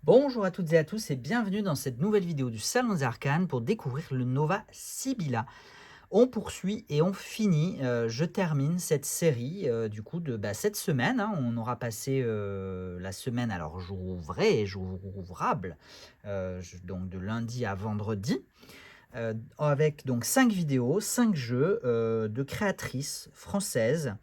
Bonjour à toutes et à tous et bienvenue dans cette nouvelle vidéo du Salon des Arcanes pour découvrir le Nova Sibylla. On poursuit et on finit, je termine cette série du coup de cette semaine, hein. On aura passé la semaine, alors jour ouvré et jour ouvrable, donc de lundi à vendredi, avec donc 5 vidéos, 5 jeux de créatrices françaises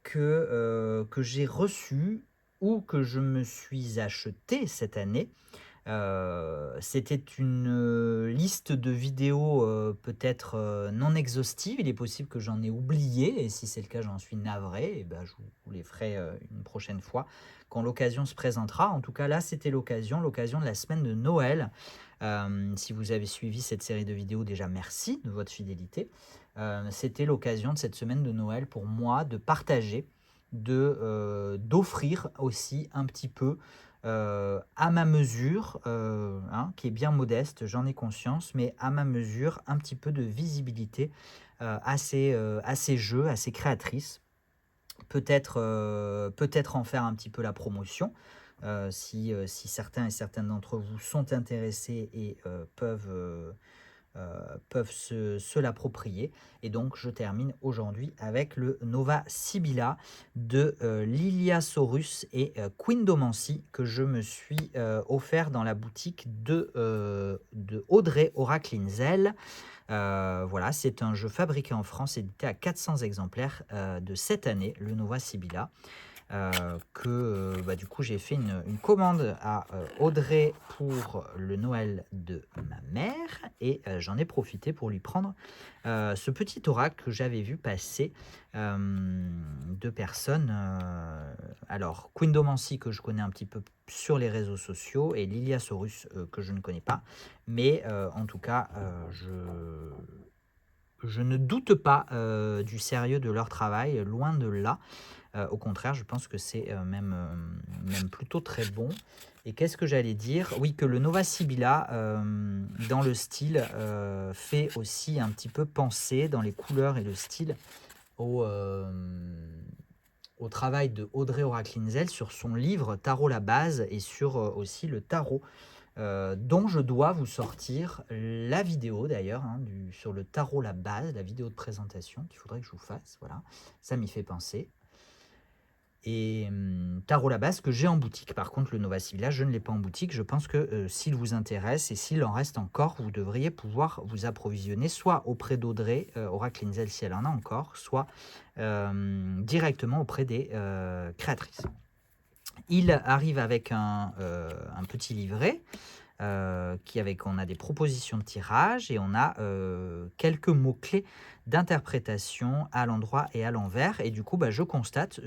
que j'ai reçus ou que je me suis acheté cette année. C'était une, liste de vidéos, peut-être, non exhaustive. Il est possible que j'en ai oublié et si c'est le cas, j'en suis navré et je vous les ferai, une prochaine fois quand l'occasion se présentera. En tout cas, là, c'était l'occasion de la semaine de Noël. Si vous avez suivi cette série de vidéos, déjà merci de votre fidélité. C'était l'occasion de cette semaine de Noël pour moi de partager, d'offrir aussi un petit peu, à ma mesure, hein, qui est bien modeste, j'en ai conscience, mais à ma mesure, un petit peu de visibilité, à ces jeux, à ces créatrices. Peut-être en faire un petit peu la promotion, si certains et certaines d'entre vous sont intéressés et peuvent se l'approprier. Et donc, je termine aujourd'hui avec le Nova Sibylla de Liliasaurus et Quindomancy que je me suis offert dans la boutique de Audrey Oracle-Inzel. Voilà, c'est un jeu fabriqué en France, édité à 400 exemplaires de cette année, le Nova Sibylla. Du coup, j'ai fait une commande à Audrey pour le Noël de ma mère et j'en ai profité pour lui prendre ce petit oracle que j'avais vu passer de personnes. Alors, Quindomancy, que je connais un petit peu sur les réseaux sociaux, et Liliasaurus, que je ne connais pas. Mais en tout cas, je ne doute pas du sérieux de leur travail, loin de là. Au contraire, je pense que c'est, même plutôt très bon. Et qu'est-ce que j'allais dire? Oui, que le Nova Sibylla, dans le style, fait aussi un petit peu penser, dans les couleurs et le style, au, au travail de Audrey Oracle-Inzel sur son livre Tarot la base et sur, aussi le tarot, dont je dois vous sortir la vidéo d'ailleurs, hein, sur le tarot la base, la vidéo de présentation qu'il faudrait que je vous fasse, voilà. Ça m'y fait penser. Et tarot la base que j'ai en boutique. Par contre, le Nova Sibylla, je ne l'ai pas en boutique. Je pense que s'il vous intéresse et s'il en reste encore, vous devriez pouvoir vous approvisionner soit auprès d'Audrey Oracle-Inzel si elle en a encore, soit directement auprès des créatrices. Il arrive avec un petit livret on a des propositions de tirage et on a quelques mots-clés d'interprétation à l'endroit et à l'envers. Et du coup, je constate,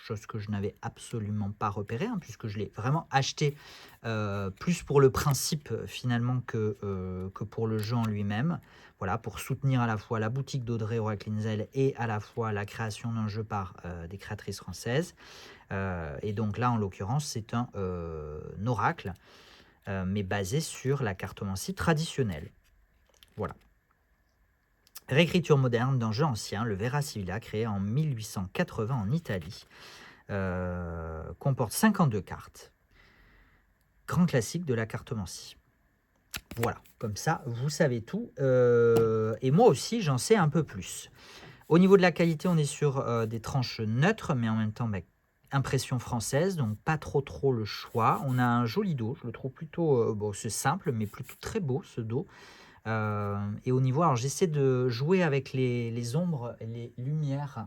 chose que je n'avais absolument pas repérée, hein, puisque je l'ai vraiment acheté plus pour le principe finalement que pour le jeu en lui-même. Voilà, pour soutenir à la fois la boutique d'Audrey Oracle-Inzel et à la fois la création d'un jeu par des créatrices françaises. Et donc là, en l'occurrence, c'est un oracle, mais basé sur la cartomancie traditionnelle. Voilà. Réécriture moderne d'un jeu ancien, le Vera Sibilla, créé en 1880 en Italie, comporte 52 cartes. Grand classique de la cartomancie. Voilà, comme ça, vous savez tout. Et moi aussi, j'en sais un peu plus. Au niveau de la qualité, on est sur des tranches neutres, mais en même temps, impression française, donc pas trop le choix. On a un joli dos, je le trouve plutôt, c'est simple, mais plutôt très beau ce dos. Et au niveau, alors j'essaie de jouer avec les ombres et les lumières,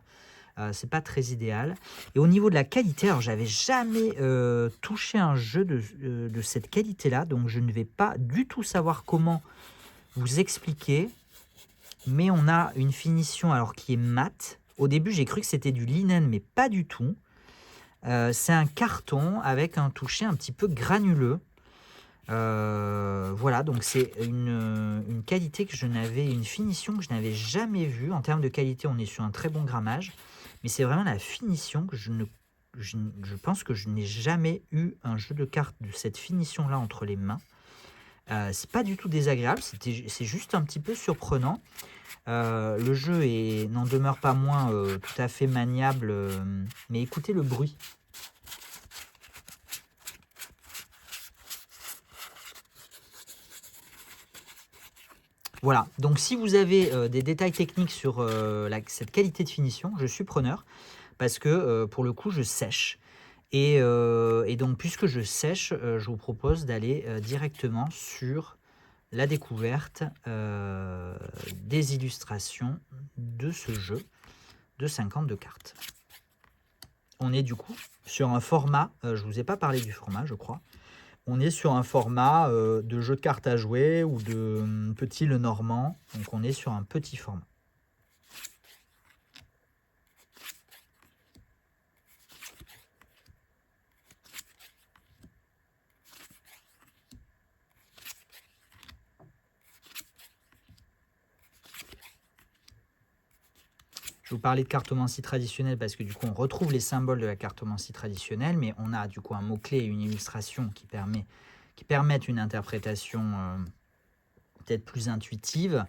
c'est pas très idéal. Et au niveau de la qualité, alors j'avais jamais touché un jeu de cette qualité-là, donc je ne vais pas du tout savoir comment vous expliquer. Mais on a une finition alors qui est mate. Au début, j'ai cru que c'était du linen, mais pas du tout. C'est un carton avec un toucher un petit peu granuleux. Voilà, donc c'est une qualité une finition que je n'avais jamais vue. En termes de qualité, on est sur un très bon grammage, mais c'est vraiment la finition que je pense que je n'ai jamais eu un jeu de cartes de cette finition-là entre les mains. C'est pas du tout désagréable, c'est juste un petit peu surprenant. Le jeu n'en demeure pas moins tout à fait maniable, mais écoutez le bruit. Voilà, donc si vous avez des détails techniques sur cette qualité de finition, je suis preneur parce que pour le coup, je sèche. Et donc, puisque je sèche, je vous propose d'aller directement sur la découverte des illustrations de ce jeu de 52 cartes. On est du coup sur un format, je ne vous ai pas parlé du format, je crois. On est sur un format de jeu de cartes à jouer ou de petit Lenormand. Donc, on est sur un petit format. Je vous parlais de cartomancie traditionnelle parce que du coup on retrouve les symboles de la cartomancie traditionnelle, mais on a du coup un mot-clé et une illustration qui permettent une interprétation peut-être plus intuitive.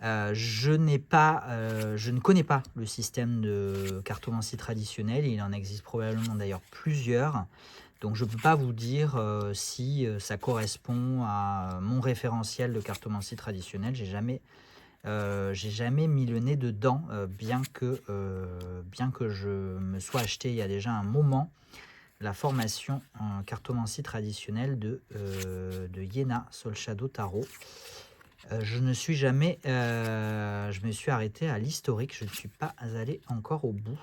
Je ne connais pas le système de cartomancie traditionnelle, il en existe probablement d'ailleurs plusieurs, donc je ne peux pas vous dire si ça correspond à mon référentiel de cartomancie traditionnelle. J'ai jamais mis le nez dedans, bien que je me sois acheté il y a déjà un moment la formation en cartomancie traditionnelle de Yéna Soul Shadow Tarot. Je me suis arrêté à l'historique, je ne suis pas allé encore au bout.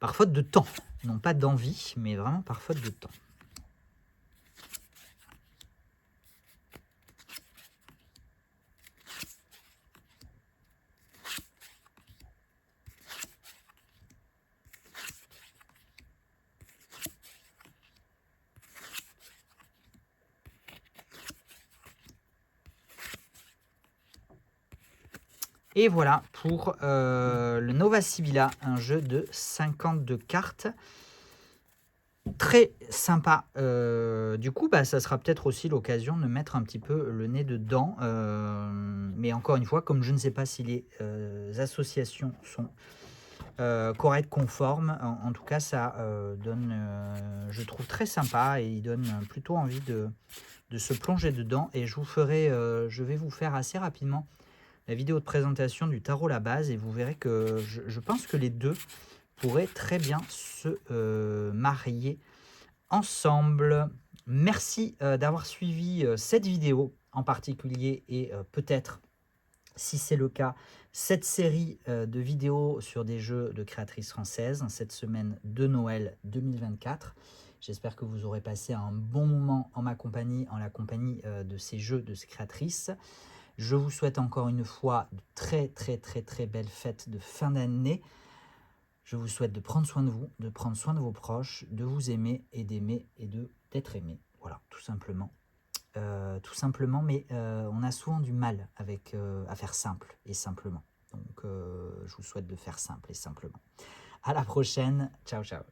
Par faute de temps, non pas d'envie, mais vraiment par faute de temps. Et voilà pour le Nova Sibilla, un jeu de 52 cartes. Très sympa. Du coup, ça sera peut-être aussi l'occasion de mettre un petit peu le nez dedans. Mais encore une fois, comme je ne sais pas si les associations sont correctes, conformes, en tout cas, ça donne, je trouve, très sympa et il donne plutôt envie de se plonger dedans. Et je vais vous faire assez rapidement la vidéo de présentation du tarot La Base et vous verrez que je pense que les deux pourraient très bien se marier ensemble. Merci d'avoir suivi cette vidéo en particulier et peut-être, si c'est le cas, cette série de vidéos sur des jeux de créatrices françaises en cette semaine de Noël 2024. J'espère que vous aurez passé un bon moment en ma compagnie, en la compagnie de ces jeux, de ces créatrices. Je vous souhaite encore une fois de très très très très belles fêtes de fin d'année. Je vous souhaite de prendre soin de vous, de prendre soin de vos proches, de vous aimer et d'aimer et d'être aimé. Voilà, tout simplement. Mais on a souvent du mal à faire simple et simplement. Donc, je vous souhaite de faire simple et simplement. À la prochaine. Ciao, ciao.